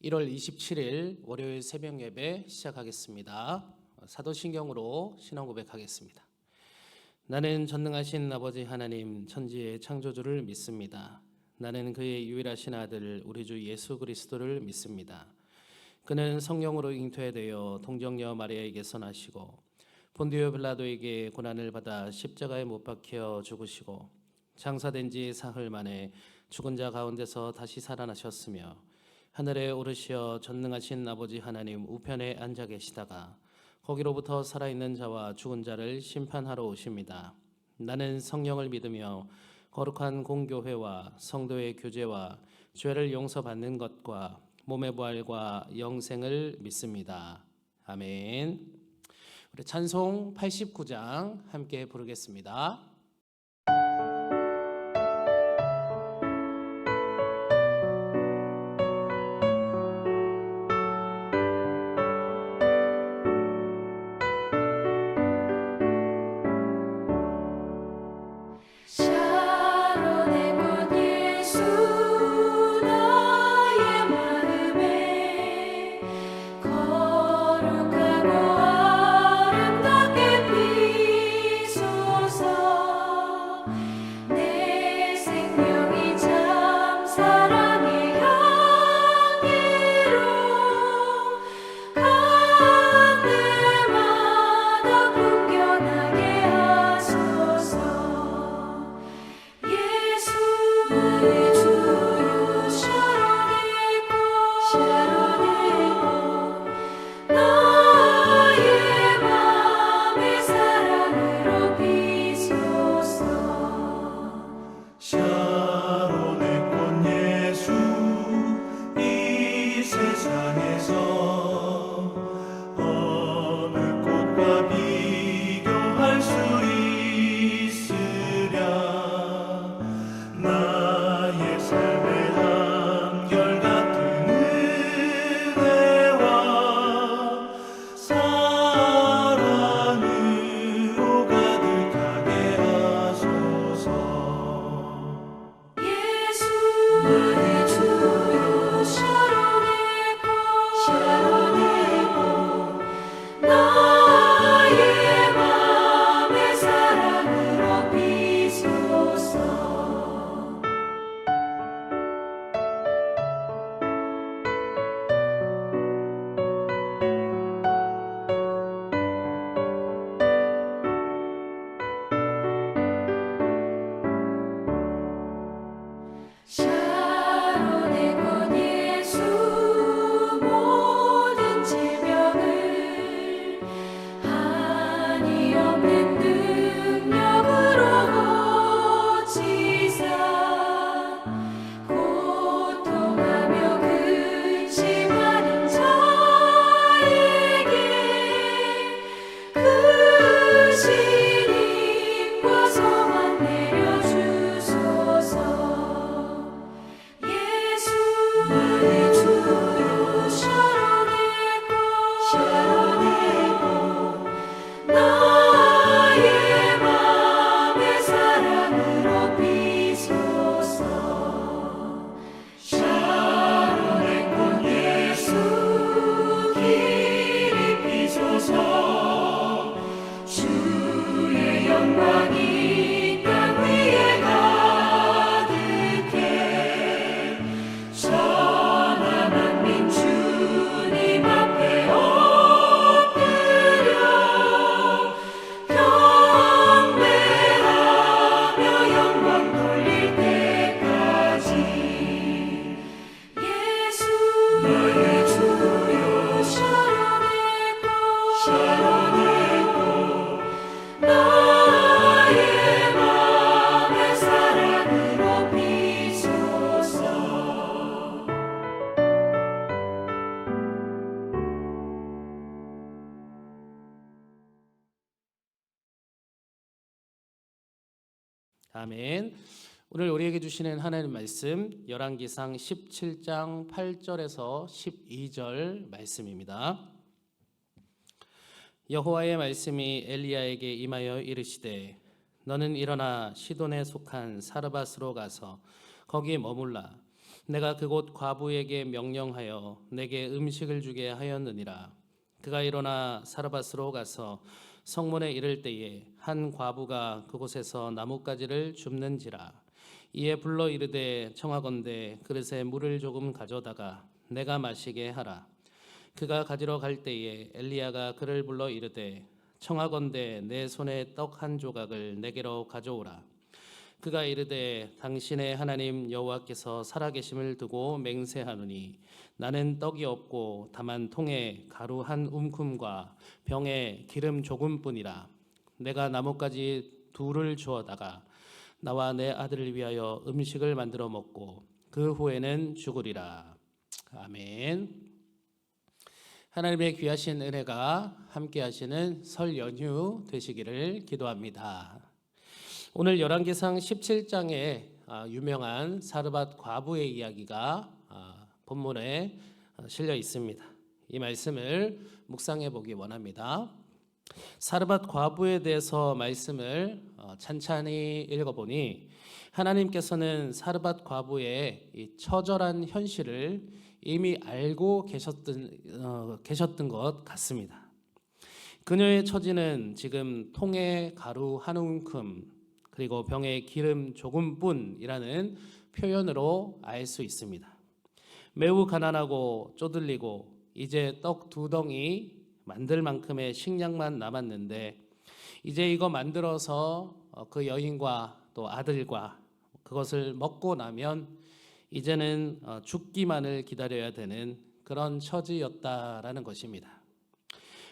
1월 27일 월요일 새벽 예배 시작하겠습니다. 사도신경으로 신앙 고백하겠습니다. 나는 전능하신 아버지 하나님 천지의 창조주를 믿습니다. 나는 그의 유일하신 아들 우리 주 예수 그리스도를 믿습니다. 그는 성령으로 잉태되어 동정녀 마리아에게서 나시고 본디오 빌라도에게 고난을 받아 십자가에 못 박혀 죽으시고 장사된 지 사흘 만에 죽은 자 가운데서 다시 살아나셨으며 하늘에 오르시어 전능하신 아버지 하나님 우편에 앉아 계시다가 거기로부터 살아있는 자와 죽은 자를 심판하러 오십니다. 나는 성령을 믿으며 거룩한 공교회와 성도의 교제와 죄를 용서받는 것과 몸의 부활과 영생을 믿습니다. 아멘. 우리 찬송 89장 함께 부르겠습니다. 아멘. 오늘 우리에게 주시는 하나님 말씀 열왕기상 17장 8절에서 12절 말씀입니다. 여호와의 말씀이 엘리야에게 임하여 이르시되 너는 일어나 시돈에 속한 사르밧으로 가서 거기 머물라. 내가 그곳 과부에게 명령하여 내게 음식을 주게 하였느니라. 그가 일어나 사르밧으로 가서 성문에 이를 때에 한 과부가 그곳에서 나뭇가지를 줍는지라. 이에 불러 이르되 청하건대 그릇에 물을 조금 가져다가 내가 마시게 하라. 그가 가지러 갈 때에 엘리야가 그를 불러 이르되 청하건대 내 손에 떡 한 조각을 내게로 가져오라. 그가 이르되 당신의 하나님 여호와께서 살아계심을 두고 맹세하노니 나는 떡이 없고 다만 통에 가루 한 움큼과 병에 기름 조금뿐이라. 내가 나뭇가지 둘을 주어다가 나와 내 아들을 위하여 음식을 만들어 먹고 그 후에는 죽으리라. 아멘. 하나님의 귀하신 은혜가 함께 하시는 설 연휴 되시기를 기도합니다. 오늘 열왕기상 17장에 유명한 사르밧 과부의 이야기가 본문에 실려 있습니다. 이 말씀을 묵상해 보기 원합니다. 사르밧 과부에 대해서 말씀을 찬찬히 읽어보니 하나님께서는 사르밧 과부의 이 처절한 현실을 이미 알고 계셨던 것 같습니다. 그녀의 처지는 지금 통에 가루 한 움큼 그리고 병에 기름 조금뿐이라는 표현으로 알 수 있습니다. 매우 가난하고 쪼들리고 이제 떡 2덩이 만들 만큼의 식량만 남았는데 이제 이거 만들어서 그 여인과 또 아들과 그것을 먹고 나면 이제는 죽기만을 기다려야 되는 그런 처지였다라는 것입니다.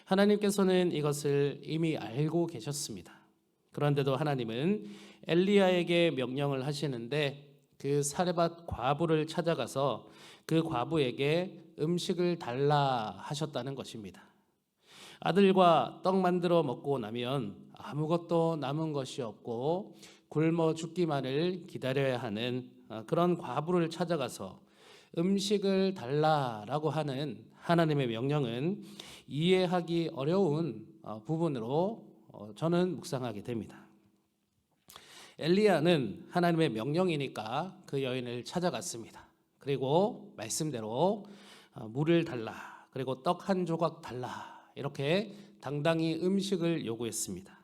하나님께서는 이것을 이미 알고 계셨습니다. 그런데도 하나님은 엘리야에게 명령을 하시는데 그 사르밧 과부를 찾아가서 그 과부에게 음식을 달라 하셨다는 것입니다. 아들과 떡 만들어 먹고 나면 아무것도 남은 것이 없고 굶어 죽기만을 기다려야 하는 그런 과부를 찾아가서 음식을 달라라고 하는 하나님의 명령은 이해하기 어려운 부분으로 저는 묵상하게 됩니다. 엘리야는 하나님의 명령이니까 그 여인을 찾아갔습니다. 그리고 말씀대로 물을 달라, 그리고 떡 한 조각 달라, 이렇게 당당히 음식을 요구했습니다.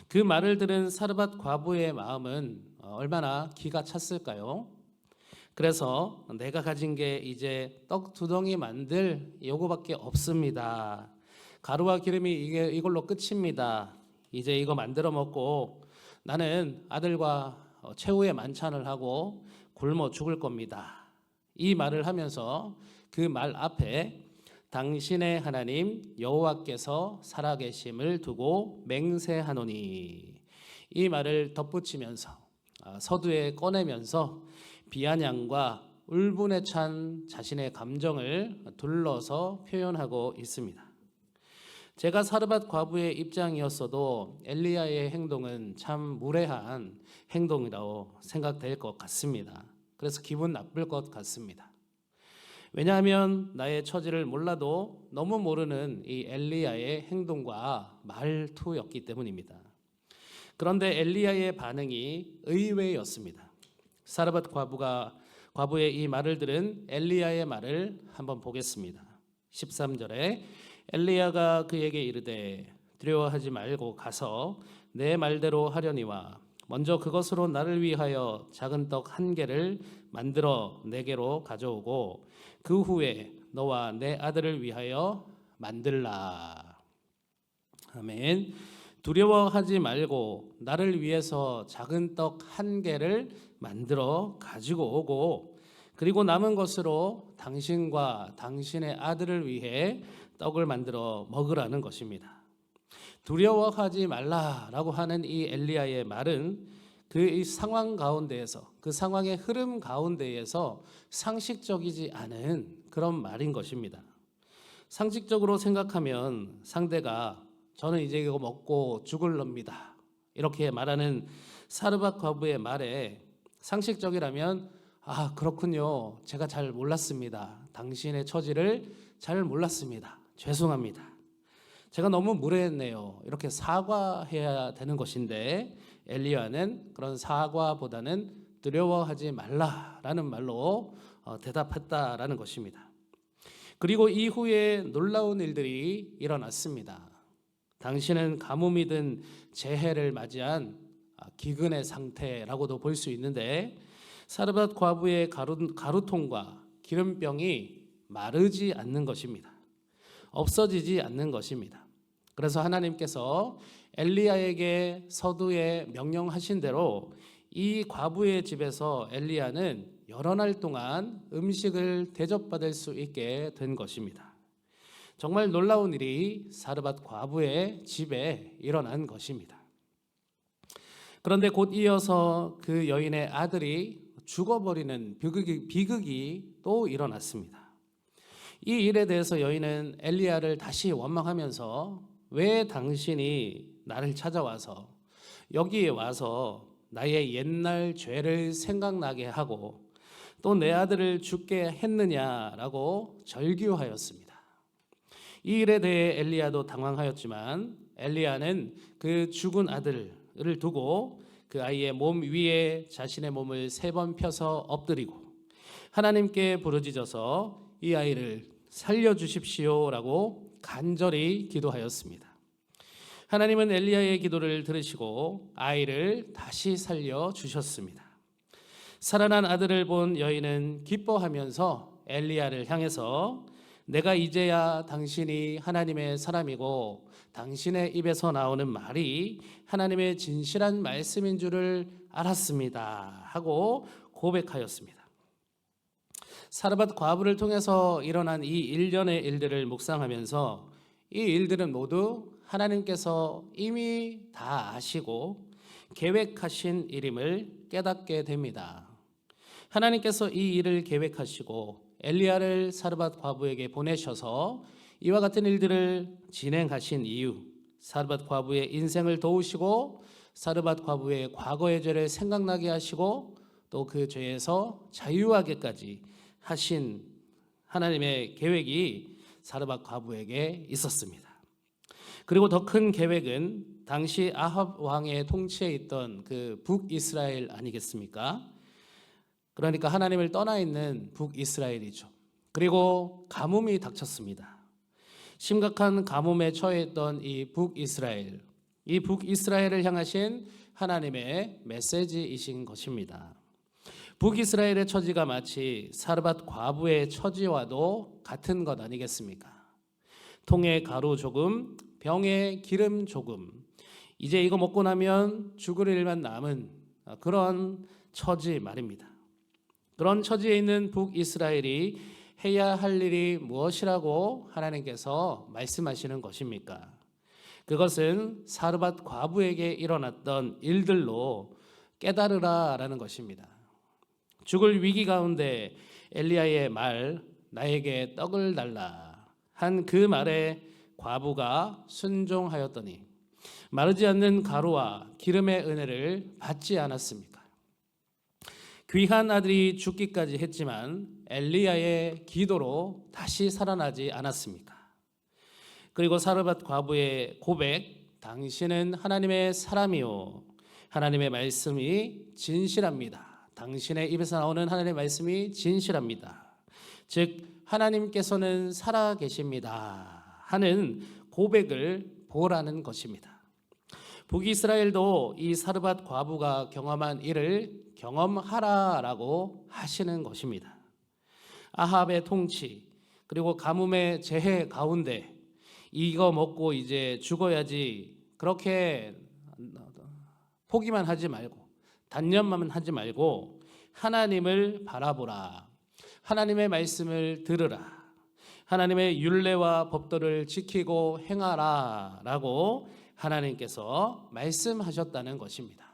그 말을 들은 사르밧 과부의 마음은 얼마나 기가 찼을까요? 그래서 내가 가진 게 이제 떡 2덩이 만들 요거밖에 없습니다. 가루와 기름이 이걸로 끝입니다. 이제 이거 만들어 먹고 나는 아들과 최후의 만찬을 하고 굶어 죽을 겁니다. 이 말을 하면서 그 말 앞에 당신의 하나님 여호와께서 살아계심을 두고 맹세하노니 이 말을 덧붙이면서 서두에 꺼내면서 비아냥과 울분에 찬 자신의 감정을 둘러서 표현하고 있습니다. 제가 사르밧 과부의 입장이었어도 엘리야의 행동은 참 무례한 행동이라고 생각될 것 같습니다. 그래서 기분 나쁠 것 같습니다. 왜냐하면 나의 처지를 몰라도 너무 모르는 이 엘리야의 행동과 말투였기 때문입니다. 그런데 엘리야의 반응이 의외였습니다. 사르밧 과부의 이 말을 들은 엘리야의 말을 한번 보겠습니다. 13절에 엘리야가 그에게 이르되 두려워하지 말고 가서 내 말대로 하려니와 먼저 그것으로 나를 위하여 작은 떡 1개를 만들어 내게로 가져오고 그 후에 너와 내 아들을 위하여 만들라. 아멘. 두려워하지 말고 나를 위해서 작은 떡 1개를 만들어 가지고 오고 그리고 남은 것으로 당신과 당신의 아들을 위해 떡을 만들어 먹으라는 것입니다. 두려워하지 말라라고 하는 이 엘리야의 말은 그 상황 가운데에서 그 상황의 흐름 가운데에서 상식적이지 않은 그런 말인 것입니다. 상식적으로 생각하면 상대가 저는 이제 이거 먹고 죽을 놈이다 이렇게 말하는 사르밧 과부의 말에 상식적이라면 그렇군요. 제가 잘 몰랐습니다. 당신의 처지를 잘 몰랐습니다. 죄송합니다. 제가 너무 무례했네요. 이렇게 사과해야 되는 것인데 엘리야는 그런 사과보다는 두려워하지 말라라는 말로 대답했다라는 것입니다. 그리고 이후에 놀라운 일들이 일어났습니다. 당신은 가뭄이 든 재해를 맞이한 기근의 상태라고도 볼 수 있는데 사르밧 과부의 가루통과 기름병이 마르지 않는 것입니다. 없어지지 않는 것입니다. 그래서 하나님께서 엘리야에게 서두에 명령하신 대로 이 과부의 집에서 엘리야는 여러 날 동안 음식을 대접받을 수 있게 된 것입니다. 정말 놀라운 일이 사르밧 과부의 집에 일어난 것입니다. 그런데 곧 이어서 그 여인의 아들이 죽어버리는 비극이 또 일어났습니다. 이 일에 대해서 여인은 엘리야를 다시 원망하면서 왜 당신이 나를 찾아와서 여기에 와서 나의 옛날 죄를 생각나게 하고 또 내 아들을 죽게 했느냐라고 절규하였습니다. 이 일에 대해 엘리야도 당황하였지만 엘리야는 그 죽은 아들을 두고 그 아이의 몸 위에 자신의 몸을 3번 펴서 엎드리고 하나님께 부르짖어서 이 아이를 살려주십시오라고 간절히 기도하였습니다. 하나님은 엘리야의 기도를 들으시고 아이를 다시 살려주셨습니다. 살아난 아들을 본 여인은 기뻐하면서 엘리야를 향해서 내가 이제야 당신이 하나님의 사람이고 당신의 입에서 나오는 말이 하나님의 진실한 말씀인 줄을 알았습니다 하고 고백하였습니다. 사르밧 과부를 통해서 일어난 이 일련의 일들을 묵상하면서 이 일들은 모두 하나님께서 이미 다 아시고 계획하신 일임을 깨닫게 됩니다. 하나님께서 이 일을 계획하시고 엘리야를 사르밧 과부에게 보내셔서 이와 같은 일들을 진행하신 이유, 사르밧 과부의 인생을 도우시고 사르밧 과부의 과거의 죄를 생각나게 하시고 또 그 죄에서 자유하게까지 하신 하나님의 계획이 사르밧 과부에게 있었습니다. 그리고 더 큰 계획은 당시 아합 왕의 통치에 있던 그 북이스라엘 아니겠습니까? 그러니까 하나님을 떠나 있는 북이스라엘이죠. 그리고 가뭄이 닥쳤습니다. 심각한 가뭄에 처해있던 이 북이스라엘을 향하신 하나님의 메시지이신 것입니다. 북이스라엘의 처지가 마치 사르밧 과부의 처지와도 같은 것 아니겠습니까? 통에 가루 조금, 병에 기름 조금, 이제 이거 먹고 나면 죽을 일만 남은 그런 처지 말입니다. 그런 처지에 있는 북이스라엘이 해야 할 일이 무엇이라고 하나님께서 말씀하시는 것입니까? 그것은 사르밧 과부에게 일어났던 일들로 깨달으라라는 것입니다. 죽을 위기 가운데 엘리야의 말, 나에게 떡을 달라 한 그 말에 과부가 순종하였더니 마르지 않는 가루와 기름의 은혜를 받지 않았습니까? 귀한 아들이 죽기까지 했지만 엘리야의 기도로 다시 살아나지 않았습니까? 그리고 사르밧 과부의 고백, 당신은 하나님의 사람이요 하나님의 말씀이 진실합니다. 당신의 입에서 나오는 하나님의 말씀이 진실합니다. 즉 하나님께서는 살아계십니다 하는 고백을 보라는 것입니다. 북이스라엘도 이 사르밧 과부가 경험한 일을 경험하라라고 하시는 것입니다. 아합의 통치 그리고 가뭄의 재해 가운데 이거 먹고 이제 죽어야지 그렇게 포기만 하지 말고 단념만 하지 말고 하나님을 바라보라. 하나님의 말씀을 들으라. 하나님의 율례와 법도를 지키고 행하라라고 하나님께서 말씀하셨다는 것입니다.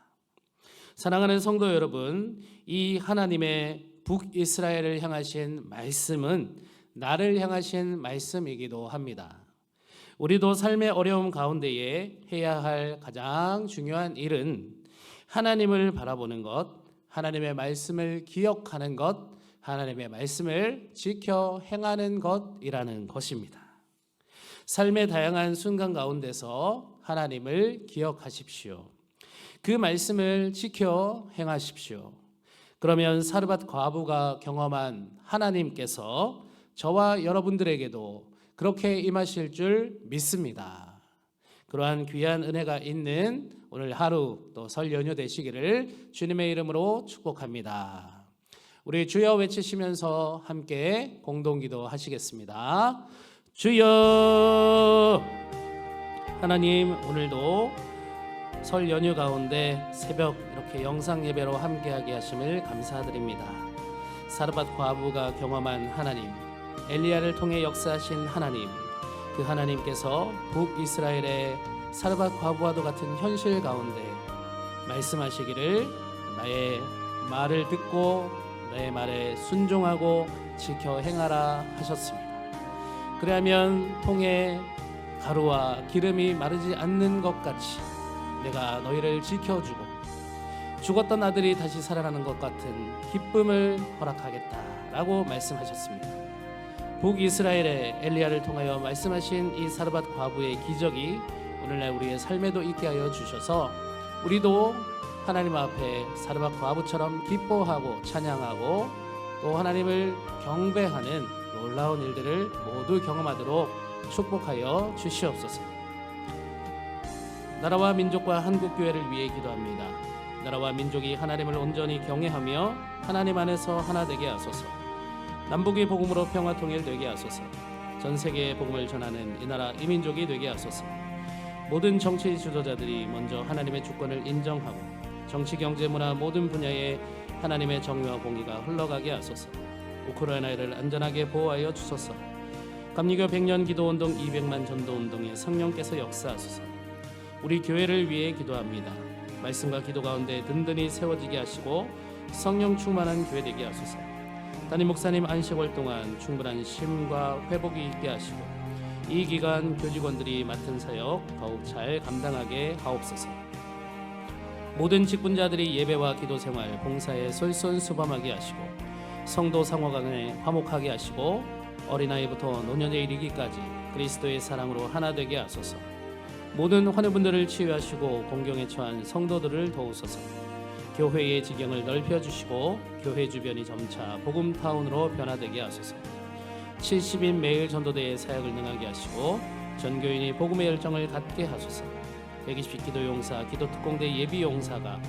사랑하는 성도 여러분, 이 하나님의 북이스라엘을 향하신 말씀은 나를 향하신 말씀이기도 합니다. 우리도 삶의 어려움 가운데에 해야 할 가장 중요한 일은 하나님을 바라보는 것, 하나님의 말씀을 기억하는 것, 하나님의 말씀을 지켜 행하는 것이라는 것입니다. 삶의 다양한 순간 가운데서 하나님을 기억하십시오. 그 말씀을 지켜 행하십시오. 그러면 사르밧 과부가 경험한 하나님께서 저와 여러분들에게도 그렇게 임하실 줄 믿습니다. 그러한 귀한 은혜가 있는 오늘 하루 또 설 연휴 되시기를 주님의 이름으로 축복합니다. 우리 주여 외치시면서 함께 공동기도 하시겠습니다. 주여. 하나님, 오늘도 설 연휴 가운데 새벽 이렇게 영상 예배로 함께하게 하심을 감사드립니다. 사르밧 과부가 경험한 하나님, 엘리야를 통해 역사하신 하나님, 그 하나님께서 북이스라엘의 사르밧 과부와도 같은 현실 가운데 말씀하시기를 나의 말을 듣고 나의 말에 순종하고 지켜 행하라 하셨습니다. 그러면 통에 가루와 기름이 마르지 않는 것 같이 내가 너희를 지켜주고 죽었던 아들이 다시 살아나는 것 같은 기쁨을 허락하겠다라고 말씀하셨습니다. 북이스라엘의 엘리야를 통하여 말씀하신 이 사르밧 과부의 기적이 오늘날 우리의 삶에도 있게 하여 주셔서 우리도 하나님 앞에 사르밧 과부처럼 기뻐하고 찬양하고 또 하나님을 경배하는 놀라운 일들을 모두 경험하도록 축복하여 주시옵소서. 나라와 민족과 한국교회를 위해 기도합니다. 나라와 민족이 하나님을 온전히 경외하며 하나님 안에서 하나 되게 하소서. 남북의 복음으로 평화 통일되게 하소서. 전 세계에 복음을 전하는 이 나라 이 민족이 되게 하소서. 모든 정치 지도자들이 먼저 하나님의 주권을 인정하고 정치, 경제, 문화 모든 분야에 하나님의 정의와 공의가 흘러가게 하소서. 우크라이나를 안전하게 보호하여 주소서. 감리교 100년 기도운동 200만 전도운동에 성령께서 역사하소서. 우리 교회를 위해 기도합니다. 말씀과 기도 가운데 든든히 세워지게 하시고 성령 충만한 교회 되게 하소서. 담임 목사님 안식월 동안 충분한 쉼과 회복이 있게 하시고 이 기간 교직원들이 맡은 사역 더욱 잘 감당하게 하옵소서. 모든 직분자들이 예배와 기도 생활, 봉사에 솔선수범하게 하시고 성도 상호 간에 화목하게 하시고 어린아이부터 노년에 이르기까지 그리스도의 사랑으로 하나 되게 하소서. 모든 환우분들을 치유하시고 공경에 처한 성도들을 도우소서. 교회의 지경을 넓혀주시고 교회 주변이 점차 복음타운으로 변화되게 하소서. 70인 매일 전도대의 사역을 능하게 하시고 전교인이 복음의 열정을 갖게 하소서. 120 기도용사, 기도특공대 예비용사가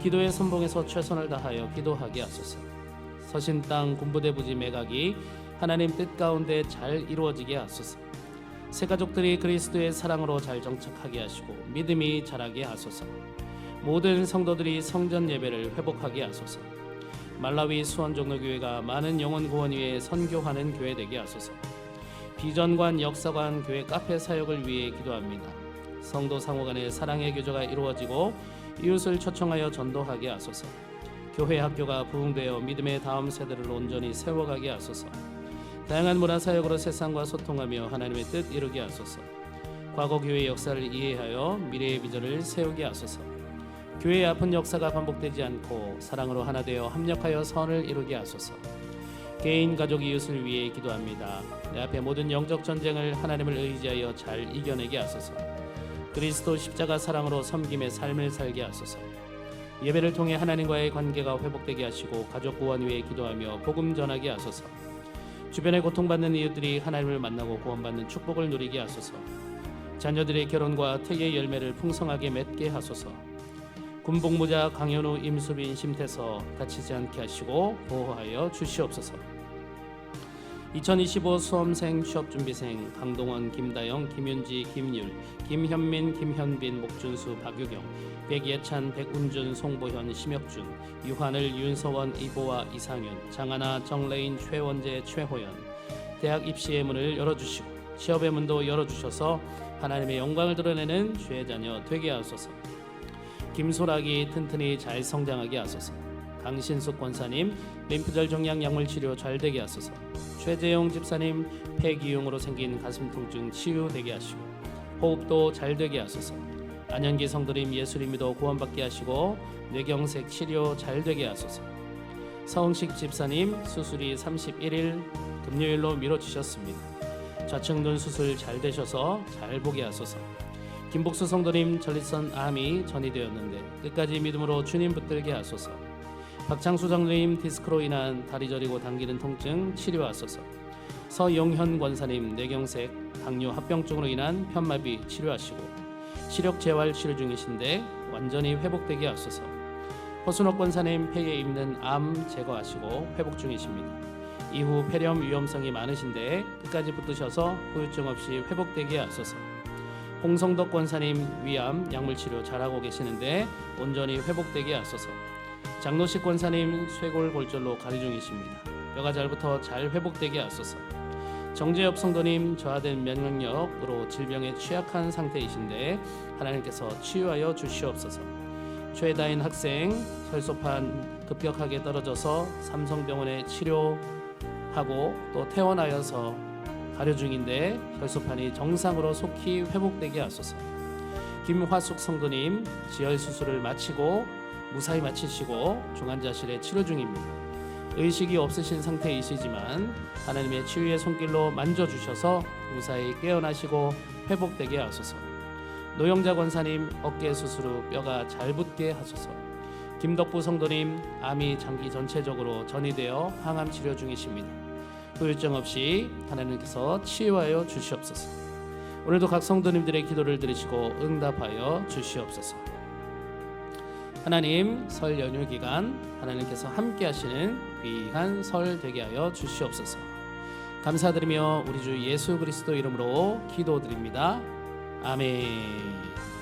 기도의 선봉에서 최선을 다하여 기도하게 하소서. 서신 땅 군부대 부지 매각이 하나님 뜻 가운데 잘 이루어지게 하소서. 새 가족들이 그리스도의 사랑으로 잘 정착하게 하시고 믿음이 자라게 하소서. 모든 성도들이 성전 예배를 회복하게 하소서. 말라위 수원종로교회가 많은 영혼 구원 위에 선교하는 교회 되게 하소서. 비전관, 역사관, 교회 카페 사역을 위해 기도합니다. 성도 상호 간의 사랑의 교제가 이루어지고 이웃을 초청하여 전도하게 하소서. 교회 학교가 부흥되어 믿음의 다음 세대를 온전히 세워가게 하소서. 다양한 문화 사역으로 세상과 소통하며 하나님의 뜻 이루게 하소서. 과거 교회의 역사를 이해하여 미래의 비전을 세우게 하소서. 교회의 아픈 역사가 반복되지 않고 사랑으로 하나 되어 합력하여 선을 이루게 하소서. 개인, 가족, 이웃을 위해 기도합니다. 내 앞에 모든 영적 전쟁을 하나님을 의지하여 잘 이겨내게 하소서. 그리스도 십자가 사랑으로 섬김의 삶을 살게 하소서. 예배를 통해 하나님과의 관계가 회복되게 하시고 가족 구원 위해 기도하며 복음 전하게 하소서. 주변에 고통받는 이웃들이 하나님을 만나고 구원받는 축복을 누리게 하소서. 자녀들의 결혼과 태의 열매를 풍성하게 맺게 하소서. 군복무자 강현우, 임수빈, 심태서 다치지 않게 하시고 보호하여 주시옵소서. 2025 수험생, 취업준비생 강동원, 김다영, 김윤지, 김율, 김현민, 김현빈, 목준수, 박유경, 백예찬, 백운준, 송보현, 심혁준, 유하늘, 윤서원, 이보아, 이상윤, 장하나, 정레인, 최원재, 최호연 대학 입시의 문을 열어주시고 취업의 문도 열어주셔서 하나님의 영광을 드러내는 주의 자녀 되게 하소서. 김소락이 튼튼히 잘 성장하게 하소서. 강신숙 권사님 림프절 종양 약물 치료 잘 되게 하소서. 최재용 집사님 폐기용으로 생긴 가슴 통증 치유되게 하시고 호흡도 잘 되게 하소서. 안현기 성도님 예수님 믿어 구원받게 하시고 뇌경색 치료 잘 되게 하소서. 서흥식 집사님 수술이 31일 금요일로 미뤄지셨습니다. 좌측 눈 수술 잘 되셔서 잘 보게 하소서. 김복수 성도님 전립선 암이 전이되었는데 끝까지 믿음으로 주님 붙들게 하소서. 박창수 장로님 디스크로 인한 다리 저리고 당기는 통증 치료하소서. 서용현 권사님 뇌경색, 당뇨 합병증으로 인한 편마비 치료하시고 시력 재활 치료 중이신데 완전히 회복되게 하소서. 허순옥 권사님 폐에 있는 암 제거하시고 회복 중이십니다. 이후 폐렴 위험성이 많으신데 끝까지 붙드셔서 후유증 없이 회복되게 하소서. 홍성덕 권사님 위암 약물 치료 잘하고 계시는데 온전히 회복되게 하소서. 장노식 권사님 쇄골 골절로 가리 중이십니다. 뼈가 잘 붙어 잘 회복되게 하소서. 정재엽 성도님 저하된 면역력으로 질병에 취약한 상태이신데 하나님께서 치유하여 주시옵소서. 최다인 학생 혈소판 급격하게 떨어져서 삼성병원에 치료하고 또 퇴원하여서 가려 중인데 혈소판이 정상으로 속히 회복되게 하소서. 김화숙 성도님 지혈 수술을 마치고 무사히 마치시고 중환자실에 치료 중입니다. 의식이 없으신 상태이시지만 하나님의 치유의 손길로 만져주셔서 무사히 깨어나시고 회복되게 하소서. 노영자 권사님 어깨 수술 후 뼈가 잘 붙게 하소서. 김덕부 성도님 암이 장기 전체적으로 전이되어 항암 치료 중이십니다. 후유증 없이 하나님께서 치유하여 주시옵소서. 오늘도 각 성도님들의 기도를 들으시고 응답하여 주시옵소서. 하나님 설 연휴 기간 하나님께서 함께 하시는 귀한 설 되게 하여 주시옵소서. 감사드리며 우리 주 예수 그리스도 이름으로 기도드립니다. 아멘.